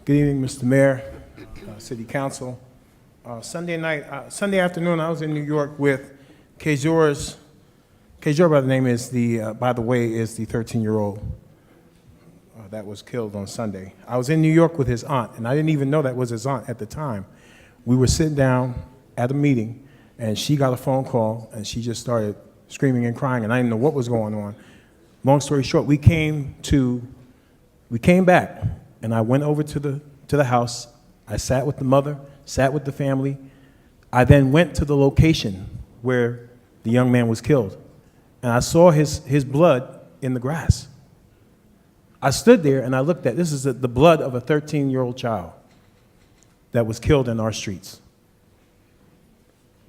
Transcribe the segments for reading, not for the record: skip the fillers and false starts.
Good evening, Mr. Mayor, City Council. Sunday afternoon, I was in New York with Kejor's. Kejor, by the name, is by the way, is the 13-year-old that was killed on Sunday. I was in New York with his aunt, and I didn't even know that was his aunt at the time. We were sitting down at a meeting, and she got a phone call, and she just started screaming and crying, and I didn't know what was going on. Long story short, we came back, and I went over to the house. I sat with the mother, sat with the family. I then went to the location where the young man was killed, and I saw his blood in the grass. I stood there and I looked at, this is the blood of a 13-year-old child that was killed in our streets.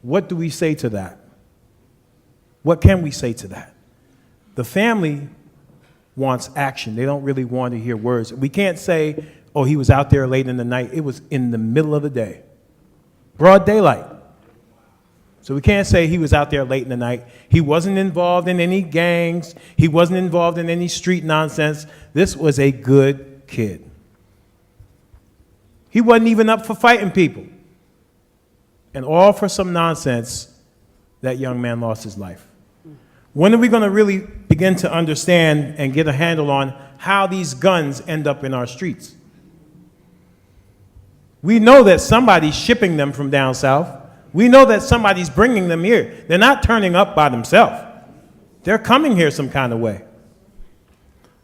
What do we say to that? What can we say to that? The family wants action. They don't really want to hear words. We can't say, oh, he was out there late in the night. It was in the middle of the day, broad daylight. So we can't say he was out there late in the night. He wasn't involved in any gangs. He wasn't involved in any street nonsense. This was a good kid. He wasn't even up for fighting people. And all for some nonsense, that young man lost his life. When are we going to really begin to understand and get a handle on how these guns end up in our streets? We know that somebody's shipping them from down south. We know that somebody's bringing them here. They're not turning up by themselves. They're coming here some kind of way.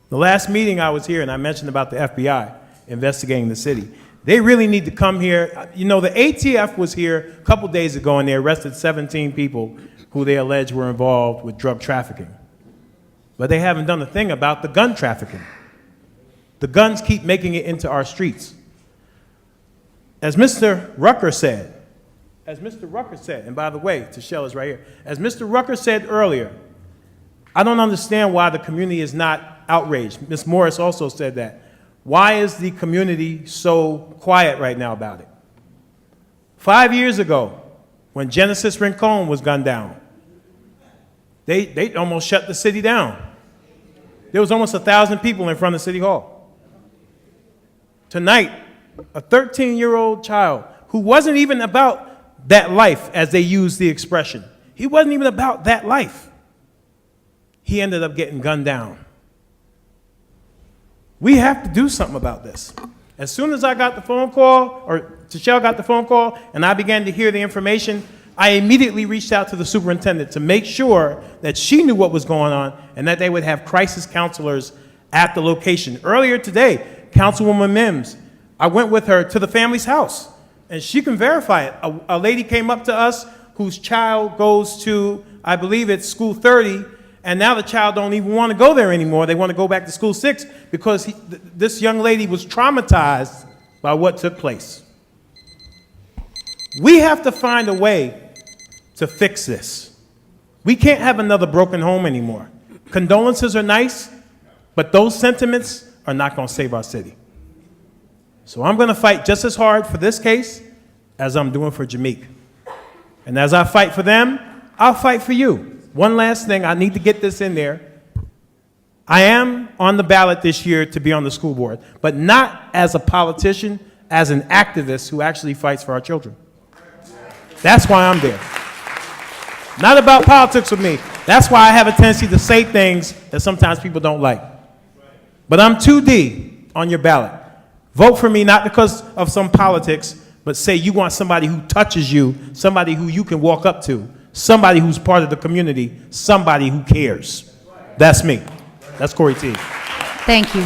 The last meeting I was here, and I mentioned about the FBI investigating the city. They really need to come here. You know, the ATF was here a couple days ago, and they arrested 17 people who they allege were involved with drug trafficking. But they haven't done a thing about the gun trafficking. The guns keep making it into our streets. As Mr. Rucker said, and by the way, Tashelle is right here. As Mr. Rucker said earlier, I don't understand why the community is not outraged. Ms. Morris also said that. Why is the community so quiet right now about it? 5 years ago, when Genesis Rincon was gunned down, they almost shut the city down. There was almost 1,000 people in front of City Hall. Tonight, a 13-year-old child who wasn't even about that life, as they use the expression. He wasn't even about that life. He ended up getting gunned down. We have to do something about this. As soon as I got the phone call, or Tashelle got the phone call, and I began to hear the information, I immediately reached out to the superintendent to make sure that she knew what was going on and that they would have crisis counselors at the location. Earlier today, Councilwoman Mims, I went with her to the family's house, and she can verify it. A lady came up to us whose child goes to, I believe it's school 30, and now the child don't even want to go there anymore. They want to go back to school 6 because this young lady was traumatized by what took place. We have to find a way to fix this. We can't have another broken home anymore. Condolences are nice, but those sentiments are not going to save our city. So I'm going to fight just as hard for this case as I'm doing for Jameek. And as I fight for them, I'll fight for you. One last thing, I need to get this in there. I am on the ballot this year to be on the school board, but not as a politician, as an activist who actually fights for our children. That's why I'm there. Not about politics with me. That's why I have a tendency to say things that sometimes people don't like. But I'm 2D on your ballot. Vote for me not because of some politics, but say you want somebody who touches you, somebody who you can walk up to, somebody who's part of the community, somebody who cares. That's me. That's Corey T. Thank you.